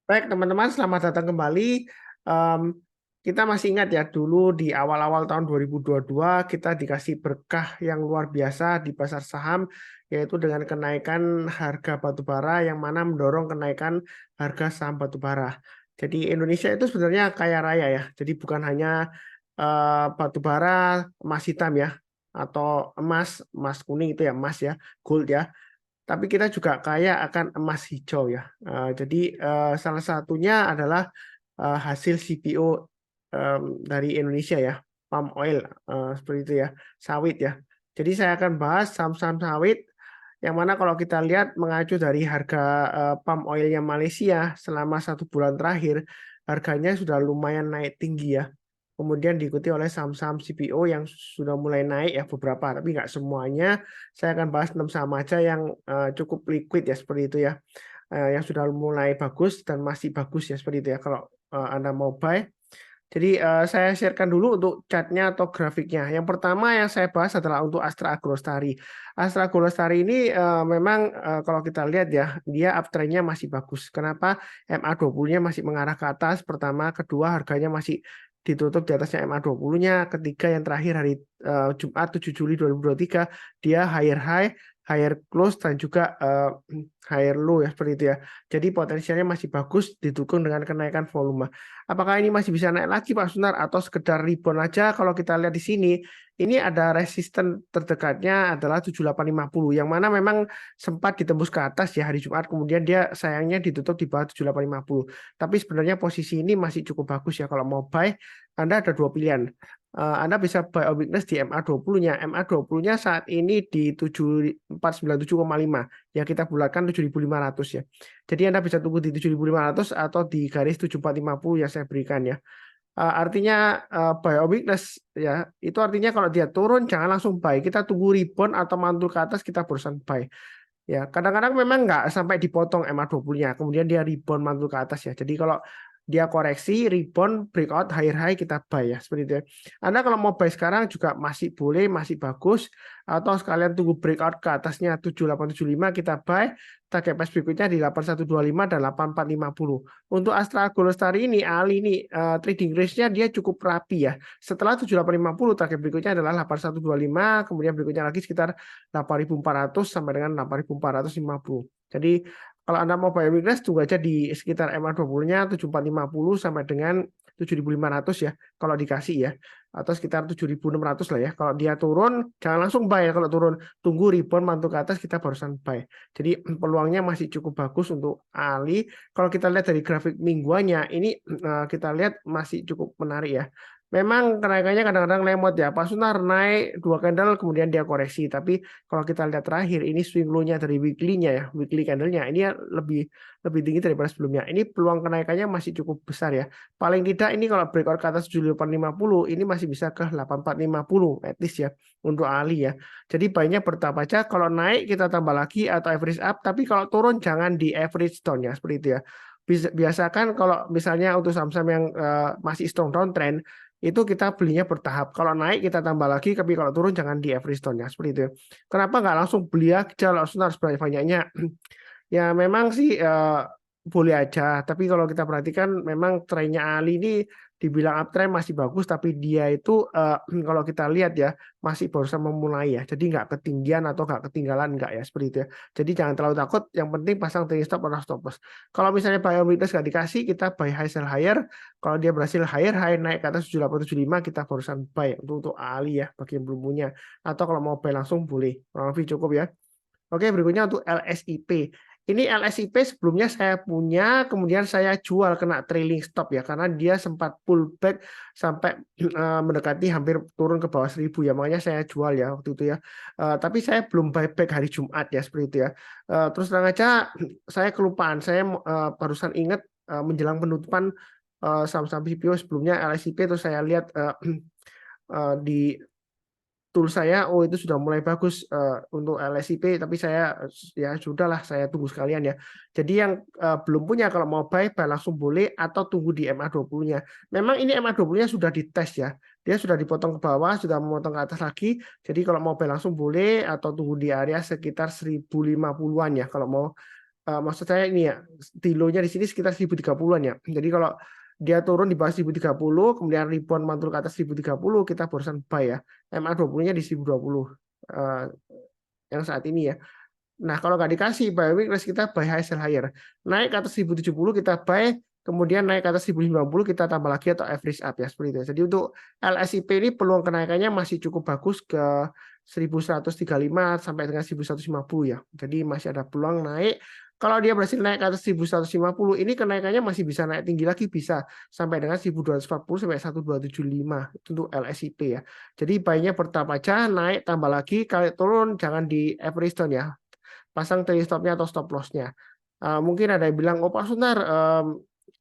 Baik, teman-teman, selamat datang kembali. Em, kita masih ingat ya, dulu di awal-awal tahun 2022 kita dikasih berkah yang luar biasa di pasar saham, yaitu dengan kenaikan harga batubara yang mana mendorong kenaikan harga saham batubara. Jadi Indonesia itu sebenarnya kaya raya ya. Jadi bukan hanya batubara emas hitam ya, atau emas kuning itu ya, emas ya, gold ya. Tapi kita juga kaya akan emas hijau ya. Jadi salah satunya adalah hasil CPO dari Indonesia ya, palm oil seperti itu ya, sawit ya. Jadi saya akan bahas saham-saham sawit yang mana kalau kita lihat mengacu dari harga palm oilnya Malaysia selama 1 bulan terakhir, harganya sudah lumayan naik tinggi ya. Kemudian diikuti oleh saham-saham CPO yang sudah mulai naik ya beberapa, tapi nggak semuanya. Saya akan bahas 6 saham aja yang cukup liquid ya seperti itu ya, yang sudah mulai bagus dan masih bagus ya seperti itu ya kalau Anda mau buy. Jadi saya sharekan dulu untuk chartnya atau grafiknya. Yang pertama yang saya bahas adalah untuk Astra Agrolestari. Astra Agrolestari ini memang kalau kita lihat ya, dia uptrendnya masih bagus. Kenapa? MA20-nya masih mengarah ke atas. Pertama, kedua harganya masih ditutup di atasnya MA20-nya. Ketiga, yang terakhir hari Jumat 7 Juli 2023, dia higher high, higher close, dan juga higher low ya seperti itu ya. Jadi potensialnya masih bagus didukung dengan kenaikan volume. Apakah ini masih bisa naik lagi Pak Sunar atau sekedar rebound aja? Kalau kita lihat di sini, ini ada resisten terdekatnya adalah 7850 yang mana memang sempat ditembus ke atas ya hari Jumat, kemudian dia sayangnya ditutup di bawah 7850. Tapi sebenarnya posisi ini masih cukup bagus ya kalau mau buy. Anda ada dua pilihan. Anda bisa buy on weakness di MA20-nya. MA20-nya saat ini di 7497,5. Ya kita bulatkan 7500 ya. Jadi Anda bisa tunggu di 7500 atau di garis 7450 yang saya berikan ya. Artinya buy on weakness ya, itu artinya kalau dia turun jangan langsung buy. Kita tunggu rebound atau mantul ke atas kita barusan buy. Ya, kadang-kadang memang nggak sampai dipotong MA20-nya, kemudian dia rebound mantul ke atas ya. Jadi kalau dia koreksi, rebound, breakout, higher high kita buy ya, seperti itu ya. Anda kalau mau buy sekarang juga masih boleh, masih bagus, atau sekalian tunggu breakout ke atasnya 7875 kita buy, target price berikutnya di 8125 dan 8450. Untuk Astra Agrolestari ini, Ali ini trading range-nya dia cukup rapi ya. Setelah 7850 target berikutnya adalah 8125, kemudian berikutnya lagi sekitar 8.400 sampai dengan 8.450. Jadi kalau Anda mau buy weakness tunggu aja di sekitar MA20-nya 7450 sampai dengan 7.500 ya kalau dikasih ya, atau sekitar 7.600 lah ya. Kalau dia turun jangan langsung buy ya, kalau turun tunggu rebound mantul ke atas kita barusan buy. Jadi peluangnya masih cukup bagus untuk Ali. Kalau kita lihat dari grafik mingguannya ini kita lihat masih cukup menarik ya. Memang kenaikannya kadang-kadang lemot ya. Pak Sunar naik 2 candle kemudian dia koreksi. Tapi kalau kita lihat terakhir ini swing low-nya dari weekly-nya ya, weekly candle-nya ini ya lebih lebih tinggi daripada sebelumnya. Ini peluang kenaikannya masih cukup besar ya. Paling tidak ini kalau breakout ke atas 7850 ini masih bisa ke 8450 at least ya untuk Ali ya. Jadi baiknya bertahap aja, kalau naik kita tambah lagi atau average up, tapi kalau turun jangan di average down ya, seperti itu ya. Biasakan kalau misalnya untuk saham-saham yang masih strong downtrend itu kita belinya bertahap. Kalau naik kita tambah lagi, tapi kalau turun jangan di average down ya, seperti itu. Kenapa nggak langsung beli aja langsung harus banyak-banyaknya? Ya memang sih boleh aja, tapi kalau kita perhatikan memang trennya Ali ini dibilang uptrend masih bagus, tapi dia itu kalau kita lihat ya masih barusan memulai ya, jadi nggak ketinggian atau nggak ketinggalan nggak ya seperti itu ya. Jadi jangan terlalu takut, yang penting pasang trailing stop atau stop loss. Kalau misalnya buy on weakness nggak dikasih, kita buy high sell higher. Kalau dia berhasil higher high naik ke atas 7875 kita barusan buy untuk Ali ya bagi yang belum punya. Atau kalau mau buy langsung boleh, kurang lebih cukup ya. Oke, berikutnya untuk LSIP. Ini LSIP sebelumnya saya punya, kemudian saya jual kena trailing stop ya, karena dia sempat pullback sampai mendekati hampir turun ke bawah 1000 ya, makanya saya jual ya waktu itu ya. Tapi saya belum buyback hari Jumat ya, seperti itu ya. Terus terang aja, saya kelupaan, saya barusan ingat menjelang penutupan saham-saham CPO sebelumnya LSIP, terus saya lihat di tool saya, oh itu sudah mulai bagus untuk LSIP, tapi saya ya sudahlah saya tunggu sekalian ya. Jadi yang belum punya kalau mau buy langsung boleh atau tunggu di MA20-nya. Memang ini MA20-nya sudah dites ya. Dia sudah dipotong ke bawah, sudah memotong ke atas lagi. Jadi kalau mau buy langsung boleh atau tunggu di area sekitar 1050-an ya kalau mau maksud saya ini ya, di low-nya di sini sekitar 1030-an ya. Jadi kalau dia turun di bawah 1030, kemudian rebound mantul ke atas 1030, kita barusan buy ya. MA20-nya di 1020 yang saat ini ya. Nah, kalau nggak dikasih buy weakness, kita buy high sell higher. Naik ke atas 1070 kita buy, kemudian naik ke atas 1090 kita tambah lagi atau average up ya, seperti itu. Jadi untuk LSIP ini peluang kenaikannya masih cukup bagus ke 1135 sampai dengan 1150 ya. Jadi masih ada peluang naik. Kalau dia berhasil naik ke atas 1150, ini kenaikannya masih bisa naik tinggi lagi, bisa sampai dengan 1240 sampai 1275 itu untuk LSIP ya. Jadi buy-nya bertahap aja, naik tambah lagi, kalau turun jangan di average down ya. Pasang trailing stop-nya atau stop loss-nya. Mungkin ada yang bilang, oh Pak Sunar,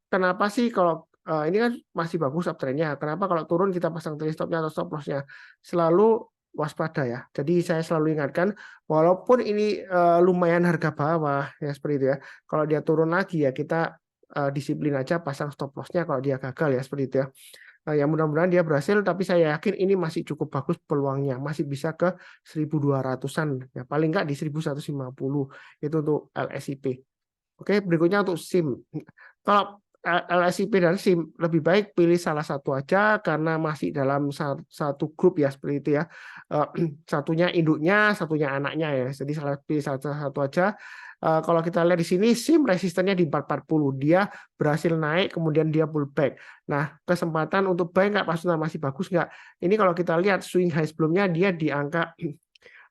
kenapa sih kalau ini kan masih bagus uptrend-nya, kenapa kalau turun kita pasang trailing stop-nya atau stop loss-nya? Selalu waspada ya. Jadi saya selalu ingatkan, walaupun ini lumayan harga bawah ya seperti itu ya. Kalau dia turun lagi ya kita disiplin aja pasang stop loss-nya kalau dia gagal ya seperti itu ya. Ya mudah-mudahan dia berhasil, tapi saya yakin ini masih cukup bagus peluangnya, masih bisa ke 1200-an ya, paling nggak di 1150 itu untuk LSIP. Oke, berikutnya untuk SIM. Kalau LSIP dan SIM lebih baik pilih salah satu aja karena masih dalam satu grup ya seperti itu ya. Satunya induknya, satunya anaknya ya. Jadi pilih salah satu aja. Kalau kita lihat di sini SIM resistennya di 440, dia berhasil naik kemudian dia pullback. Nah, kesempatan untuk buy nggak Pak Sunar masih bagus nggak? Ini kalau kita lihat swing high sebelumnya dia di angka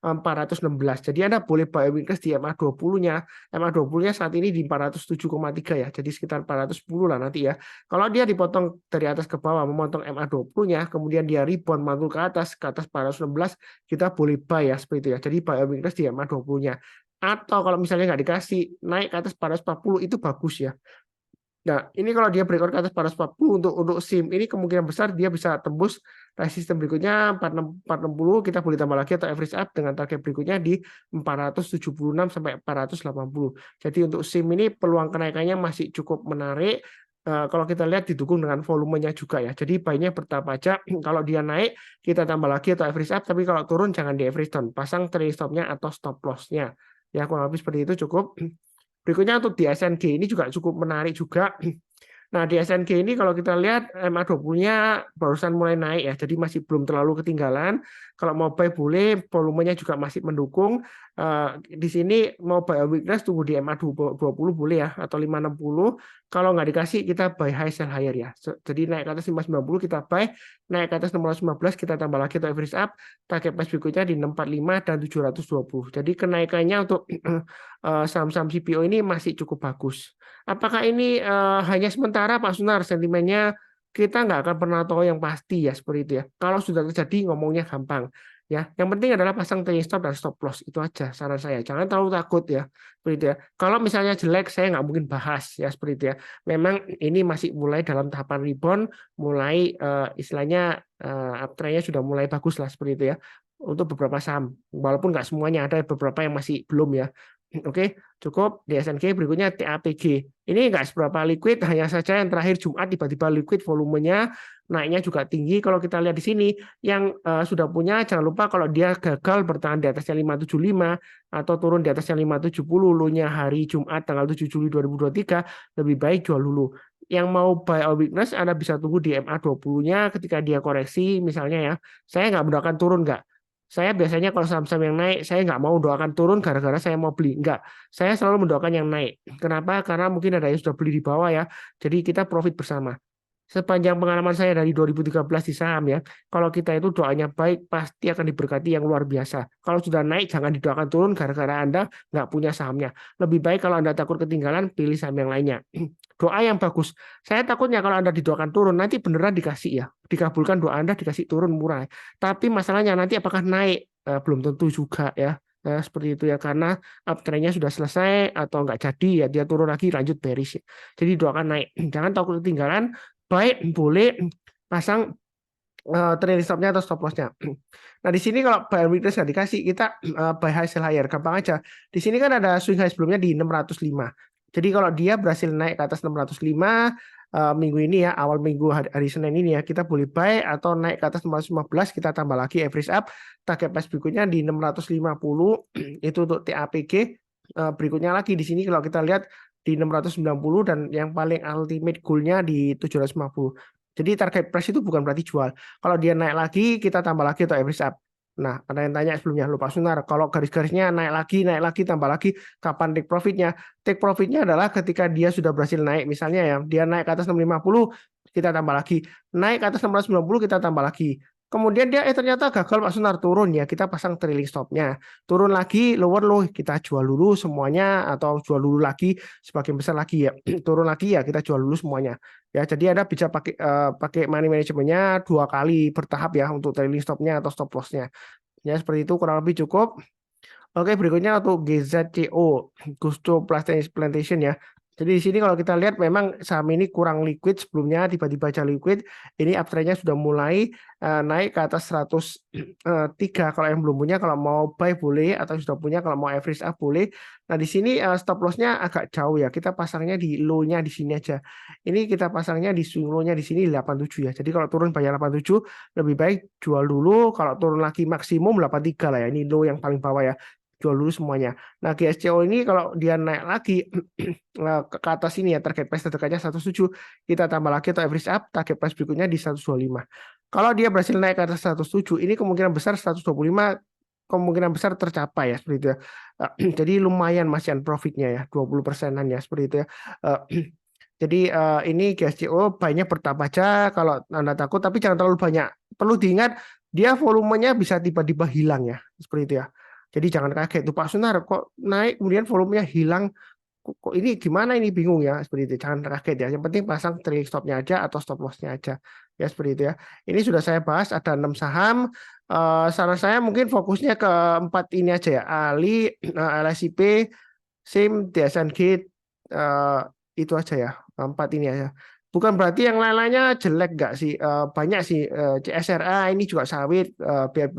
416. Jadi Anda boleh buy weakness di MA20-nya. MA20-nya saat ini di 407,3 ya. Jadi sekitar 410 lah nanti ya. Kalau dia dipotong dari atas ke bawah, memotong MA20-nya, kemudian dia rebound mantul ke atas 416, kita boleh buy ya seperti itu ya. Jadi buy weakness di MA20-nya. Atau kalau misalnya nggak dikasih, naik ke atas 440 itu bagus ya. Nah, ini kalau dia breakout ke atas 440 untuk SIM, ini kemungkinan besar dia bisa tembus resisten berikutnya 460, kita boleh tambah lagi atau average up dengan target berikutnya di 476 sampai 480. Jadi untuk SIM ini peluang kenaikannya masih cukup menarik. Kalau kita lihat didukung dengan volumenya juga ya. Jadi buy-nya bertahap aja. Kalau dia naik, kita tambah lagi atau average up, tapi kalau turun jangan di average down. Pasang trailing stop-nya atau stop loss-nya. Ya, kurang lebih seperti itu cukup. Berikutnya untuk di SNG ini juga cukup menarik juga. Nah, di SNG ini kalau kita lihat MA20-nya barusan mulai naik ya, jadi masih belum terlalu ketinggalan. Kalau mau buy boleh, volumenya juga masih mendukung. Di sini mau buy weakness tunggu di MA20 boleh ya, atau 560. Kalau nggak dikasih kita buy high sell higher ya. Jadi naik ke atas 590 kita buy, naik ke atas 615 kita tambah lagi atau average up, target price berikutnya di 645 dan 720. Jadi kenaikannya untuk saham-saham CPO ini masih cukup bagus. Apakah ini hanya sementara Pak Sunar? Sentimennya kita nggak akan pernah tahu yang pasti ya seperti itu ya. Kalau sudah terjadi ngomongnya gampang ya. Yang penting adalah pasang trailing stop dan stop loss itu aja saran saya. Jangan terlalu takut ya seperti itu ya. Kalau misalnya jelek saya nggak mungkin bahas ya seperti itu ya. Memang ini masih mulai dalam tahapan rebound, mulai istilahnya uptrendnya sudah mulai bagus lah seperti itu ya. Untuk beberapa saham, walaupun nggak semuanya, ada beberapa yang masih belum ya. Oke, cukup di SNG. Berikutnya TAPG. Ini nggak seberapa liquid, hanya saja yang terakhir Jumat tiba-tiba liquid, volumenya naiknya juga tinggi. Kalau kita lihat di sini, yang sudah punya jangan lupa kalau dia gagal bertahan di atasnya 575 atau turun di atasnya 570, low-nya hari Jumat tanggal 7 Juli 2023, lebih baik jual dulu. Yang mau buy or weakness, Anda bisa tunggu di MA20-nya ketika dia koreksi, misalnya ya. Saya nggak mendoakan turun nggak. Saya biasanya kalau saham-saham yang naik, saya nggak mau doakan turun gara-gara saya mau beli. Enggak. Saya selalu mendoakan yang naik. Kenapa? Karena mungkin ada yang sudah beli di bawah ya. Jadi kita profit bersama. Sepanjang pengalaman saya dari 2013 di saham ya, kalau kita itu doanya baik, pasti akan diberkati yang luar biasa. Kalau sudah naik, jangan didoakan turun gara-gara Anda nggak punya sahamnya. Lebih baik kalau Anda takut ketinggalan, pilih saham yang lainnya. Doa yang bagus. Saya takutnya kalau Anda didoakan turun, nanti beneran dikasih ya. Dikabulkan doa Anda, dikasih turun murah. Tapi masalahnya nanti apakah naik? Belum tentu juga ya. Nah, seperti itu ya, karena uptrendnya sudah selesai atau nggak jadi ya, dia turun lagi lanjut bearish. Jadi doakan naik. Jangan takut ketinggalan. Baik, boleh pasang trailing stop-nya atau stop loss-nya. Nah, di sini kalau buy weakness nggak dikasih, kita buy high sell higher. Gampang aja. Di sini kan ada swing high sebelumnya di 605. Jadi kalau dia berhasil naik ke atas 605 minggu ini ya, awal minggu hari Senin ini ya, kita boleh buy atau naik ke atas 615, kita tambah lagi average up. Target price berikutnya di 650 itu untuk TAPG. berikutnya lagi di sini kalau kita lihat di 690 dan yang paling ultimate goal-nya di 750. Jadi target price itu bukan berarti jual. Kalau dia naik lagi, kita tambah lagi atau average up. Nah, ada yang tanya sebelumnya, lupa Sunar, kalau garis-garisnya naik lagi, tambah lagi, kapan take profitnya? Take profitnya adalah ketika dia sudah berhasil naik, misalnya ya, dia naik ke atas 650, kita tambah lagi. Naik ke atas 690, kita tambah lagi. Kemudian dia ternyata gagal Pak Sunar, turun ya, kita pasang trailing stop-nya. Turun lagi, lower low, kita jual dulu semuanya atau jual dulu lagi sebagian besar lagi ya. Turun lagi ya, kita jual dulu semuanya. Ya, jadi Anda bisa pakai money management-nya 2 kali bertahap ya untuk trailing stop-nya atau stop loss-nya. Ya, seperti itu kurang lebih cukup. Oke, berikutnya untuk GZCO, Gusto Plantation ya. Jadi di sini kalau kita lihat memang saham ini kurang liquid sebelumnya, tiba-tiba aja liquid. Ini uptrend-nya sudah mulai naik ke atas 103. Kalau yang belum punya, kalau mau buy boleh, atau sudah punya kalau mau average up boleh. Nah di sini stop loss-nya agak jauh ya. Kita pasangnya di low-nya di sini aja. Ini kita pasangnya di swing low-nya di sini 87 ya. Jadi kalau turun bayar 87, lebih baik jual dulu. Kalau turun lagi maksimum 83 lah ya. Ini low yang paling bawah ya, jual dulu semuanya. Nah, GSCO ini kalau dia naik lagi ke atas ini ya, target price terdekatnya 107, kita tambah lagi atau average up, target price berikutnya di 125. Kalau dia berhasil naik ke atas 107, ini kemungkinan besar 125 kemungkinan besar tercapai ya, seperti itu ya. Jadi lumayan masihan profitnya ya, 20%-an ya, seperti itu ya. Jadi ini GSCO banyak bertahap aja kalau Anda takut, tapi jangan terlalu banyak. Perlu diingat, dia volumenya bisa tiba-tiba hilang ya, seperti itu ya. Jadi jangan kaget tuh Pak Sunar kok naik kemudian volumenya hilang, kok ini gimana ini, bingung ya, seperti itu. Jangan kaget ya. Yang penting pasang trailing stop-nya aja atau stop loss-nya aja. Ya seperti itu ya. Ini sudah saya bahas ada 6 saham. Saran saya mungkin fokusnya ke 4 ini aja ya. Ali, LSIP, SIM, DSNG, itu aja ya. 4 ini aja. Bukan berarti yang lain-lainnya jelek nggak sih? Banyak sih. CSRA ini juga sawit,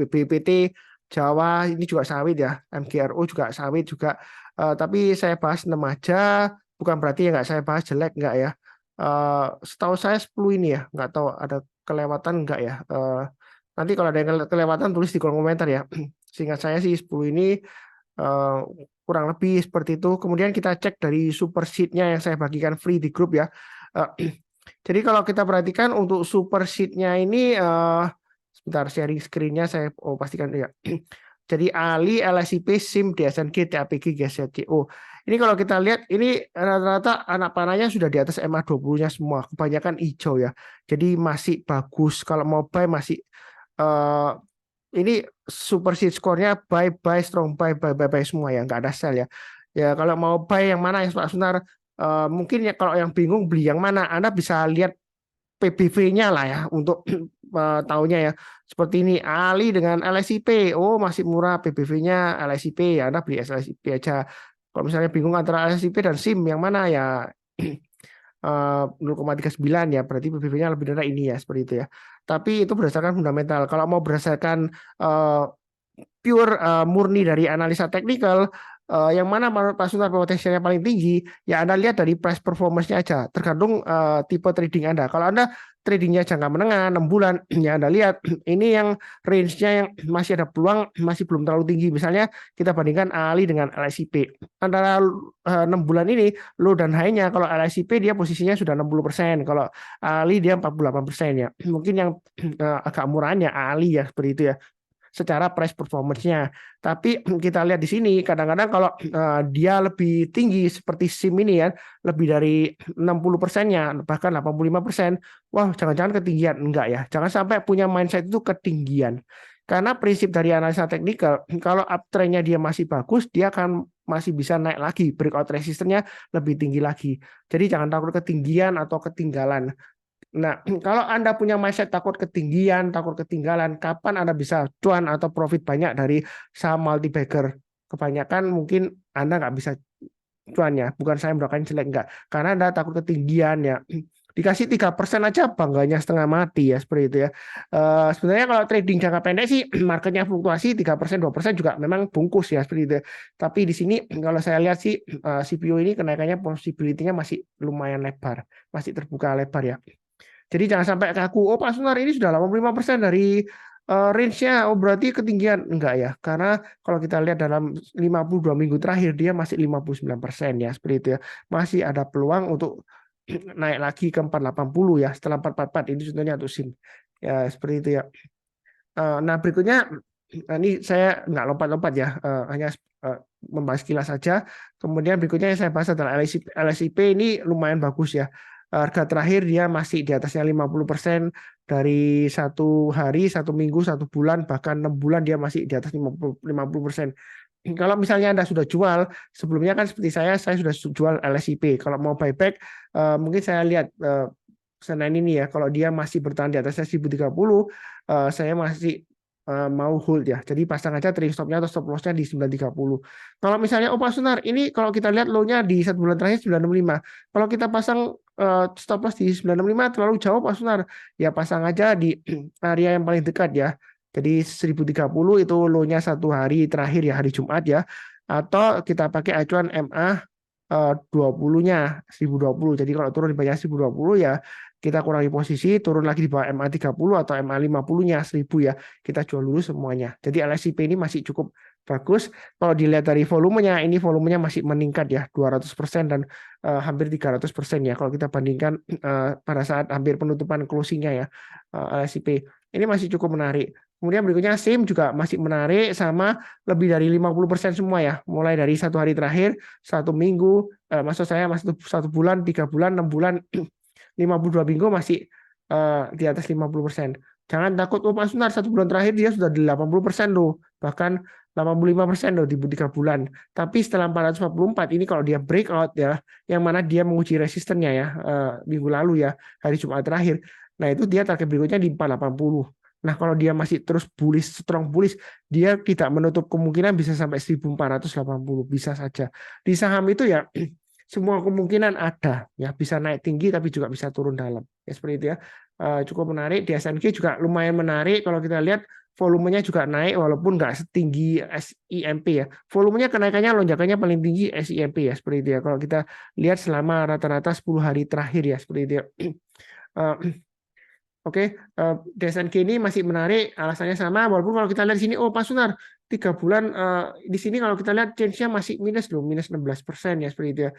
BPT Jawa ini juga sawit ya, MGRO juga sawit juga. Tapi saya bahas 6 aja, bukan berarti ya nggak saya bahas jelek nggak ya. Setahu saya 10 ini ya, nggak tahu ada kelewatan nggak ya. Nanti kalau ada yang kelewatan tulis di kolom komentar ya. Seingat saya sih 10 ini kurang lebih seperti itu. Kemudian kita cek dari super sheet-nya yang saya bagikan free di grup ya. Jadi kalau kita perhatikan untuk super sheet-nya ini sebentar sharing screen-nya saya pastikan ya. Jadi Ali, LSIP, SIM, DSNG, TAPG, GSCO. Ini kalau kita lihat ini rata-rata anak panahnya sudah di atas MA20-nya semua, kebanyakan hijau ya. Jadi masih bagus. Kalau mau buy masih ini super sheet score-nya buy, strong buy semua ya, nggak ada sell ya. Ya kalau mau buy yang mana ya Pak Sunar? Mungkin ya kalau yang bingung beli yang mana, Anda bisa lihat PBV-nya lah ya untuk tahunya ya. Seperti ini Ali dengan LSIP, oh masih murah PBV-nya LSIP ya, Anda beli LSIP aja. Kalau misalnya bingung antara LSIP dan SIM yang mana ya 0,39 ya, berarti PBV-nya lebih rendah ini ya, seperti itu ya. Tapi itu berdasarkan fundamental. Kalau mau berdasarkan pure murni dari analisa teknikal, yang mana menurut Pak Sunar potensialnya paling tinggi, ya Anda lihat dari price performance-nya aja, tergantung tipe trading Anda. Kalau Anda tradingnya jangka menengah 6 bulan, ya Anda lihat ini yang range-nya yang masih ada peluang, masih belum terlalu tinggi. Misalnya kita bandingkan Ali dengan LSIP. Antara 6 bulan ini low dan high-nya, kalau LSIP dia posisinya sudah 60%, kalau Ali dia 48% ya. Mungkin yang agak murahnya Ali ya, seperti itu ya, secara price performance-nya. Tapi kita lihat di sini kadang-kadang kalau dia lebih tinggi seperti SIM ini ya, lebih dari 60%-nya, bahkan 85%, wah jangan-jangan ketinggian. Enggak ya, jangan sampai punya mindset itu ketinggian. Karena prinsip dari analisa teknikal, kalau uptrend-nya dia masih bagus, dia akan masih bisa naik lagi, breakout resistance-nya lebih tinggi lagi. Jadi jangan takut ketinggian atau ketinggalan. Nah, kalau Anda punya mindset takut ketinggian, takut ketinggalan, kapan Anda bisa cuan atau profit banyak dari saham multi bagger? Kebanyakan mungkin Anda nggak bisa cuan ya. Bukan saya mendorongkan jelek, enggak. Karena Anda takut ketinggian ya. Dikasih 3% aja bangganya setengah mati ya, seperti itu ya. Sebenarnya kalau trading jangka pendek sih marketnya fluktuasi 3%, 2% juga memang bungkus ya, seperti itu. Tapi di sini kalau saya lihat sih CPO ini kenaikannya possibility-nya masih lumayan lebar, masih terbuka lebar ya. Jadi jangan sampai kaku, oh Pak Sunar ini sudah 85% dari Range-nya berarti ketinggian enggak ya? Karena kalau kita lihat dalam 52 minggu terakhir dia masih 59% ya, seperti itu ya. Masih ada peluang untuk naik lagi ke 480 ya, setelah 444 ini contohnya untuk SIM. Ya, seperti itu ya. Nah, berikutnya ini saya nggak lompat-lompat ya, hanya membahas kilas saja. Kemudian berikutnya yang saya bahas adalah LSIP ini lumayan bagus ya. Harga terakhir dia masih di atasnya 50% dari 1 hari, 1 minggu, 1 bulan, bahkan 6 bulan dia masih di atas 50%. Kalau misalnya Anda sudah jual, sebelumnya kan seperti saya sudah jual LSIP. Kalau mau buyback, mungkin saya lihat Senin ini ya, kalau dia masih bertahan di atasnya 1030, saya masih mau hold ya. Jadi pasang aja trailing stop-nya atau stop loss-nya di 930. Kalau misalnya Pak Sunar, ini kalau kita lihat low-nya di 1 bulan terakhir 965. Kalau kita pasang stop loss di 965 terlalu jauh Pak Sunar, ya pasang aja di area yang paling dekat ya. Jadi 1030 itu low-nya 1 hari terakhir ya, hari Jumat ya. Atau kita pakai acuan MA 20-nya 1020. Jadi kalau turun di bawah 1020 ya kita kurangi posisi, turun lagi di bawah MA 30 atau MA 50-nya 1000 ya. Kita jual dulu semuanya. Jadi LSIP ini masih cukup bagus. Kalau dilihat dari volumenya, ini volumenya masih meningkat ya 200% dan hampir 300% ya. Kalau kita bandingkan pada saat hampir penutupan closing-nya ya, LSIP. Ini masih cukup menarik. Kemudian berikutnya SIM juga masih menarik sama lebih dari 50% semua ya. Mulai dari 1 hari terakhir, 1 minggu, maksud saya masih 1 bulan, 3 bulan, 6 bulan, 52 minggu masih di atas 50%. Jangan takut, oh Pak Sunar 1 bulan terakhir dia sudah di 80% loh. Bahkan 85% loh di 3 bulan. Tapi setelah 444 ini kalau dia breakout ya, yang mana dia menguji resistennya ya, minggu lalu ya, hari Jumat terakhir. Nah itu dia target berikutnya di 480. Nah kalau dia masih terus bullish, strong bullish, dia tidak menutup kemungkinan bisa sampai 1480, bisa saja. Di saham itu ya semua kemungkinan ada ya, bisa naik tinggi tapi juga bisa turun dalam ya, seperti itu ya. Cukup menarik. Di SNG juga lumayan menarik kalau kita lihat volumenya juga naik walaupun nggak setinggi SIMP ya. Volumenya kenaikannya lonjakannya paling tinggi SIMP ya, seperti itu ya. Kalau kita lihat selama rata-rata 10 hari terakhir ya, seperti itu ya. Oke, DSNG ini masih menarik, alasannya sama, walaupun kalau kita lihat di sini, oh Pak Sunar, 3 bulan di sini kalau kita lihat change-nya masih minus loh, minus 16% ya, seperti itu ya.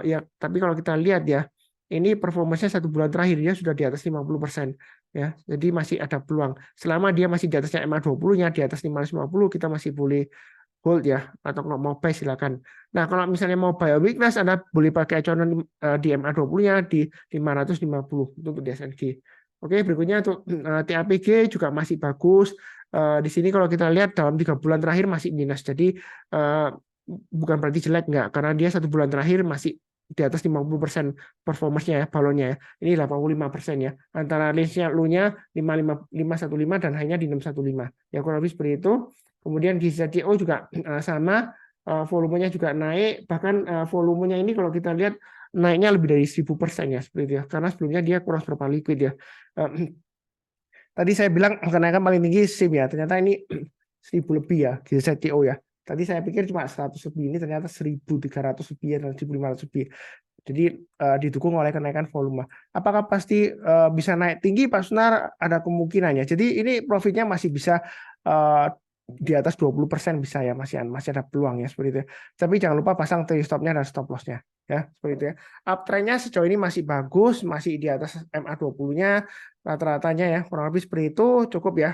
Ya, tapi kalau kita lihat ya, ini performanya 1 bulan terakhir dia sudah di atas 50% ya, jadi masih ada peluang. Selama dia masih di atasnya MA 20-nya, di atas 550, kita masih boleh hold ya, atau kalau mau buy silakan. Nah, kalau misalnya mau buy weakness, Anda boleh pakai acuan di MA 20-nya di 550 untuk DSNG. Oke, berikutnya untuk TAPG juga masih bagus. Di sini kalau kita lihat dalam 3 bulan terakhir masih minus. Jadi bukan berarti jelek enggak, karena dia 1 bulan terakhir masih di atas 50% performance-nya ya, balonnya ya. Ini 85% ya. Antara range-nya low-nya 515 dan hanya di 615. Ya kurang lebih seperti itu. Kemudian di ZTO juga sama, volumenya juga naik. Bahkan volumenya ini kalau kita lihat naiknya lebih dari 1000% ya, seperti itu ya. Karena sebelumnya dia kurang seberapa liquid ya. Tadi saya bilang kenaikan paling tinggi SIM ya, ternyata ini 1000 lebih ya di ZTO ya. Tadi saya pikir cuma 100 lebih, ini ternyata 1300 lebih dan 1500 lebih. Jadi didukung oleh kenaikan volume. Apakah pasti bisa naik tinggi Pak Sunar? Ada kemungkinannya. Jadi ini profitnya masih bisa di atas 20% bisa ya, masih ada peluang ya, seperti itu ya. Tapi jangan lupa pasang trailing stop-nya dan stop loss-nya ya, seperti itu ya. Uptrend-nya sejauh ini masih bagus, masih di atas MA 20-nya rata-ratanya ya, kurang lebih seperti itu, cukup ya.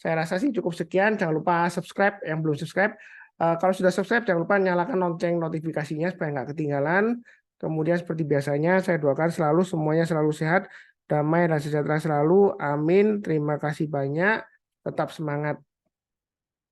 Saya rasa sih cukup sekian. Jangan lupa subscribe yang belum subscribe. Kalau sudah subscribe jangan lupa nyalakan lonceng notifikasinya supaya nggak ketinggalan. Kemudian seperti biasanya saya doakan selalu semuanya selalu sehat, damai dan sejahtera selalu. Amin. Terima kasih banyak. Tetap semangat.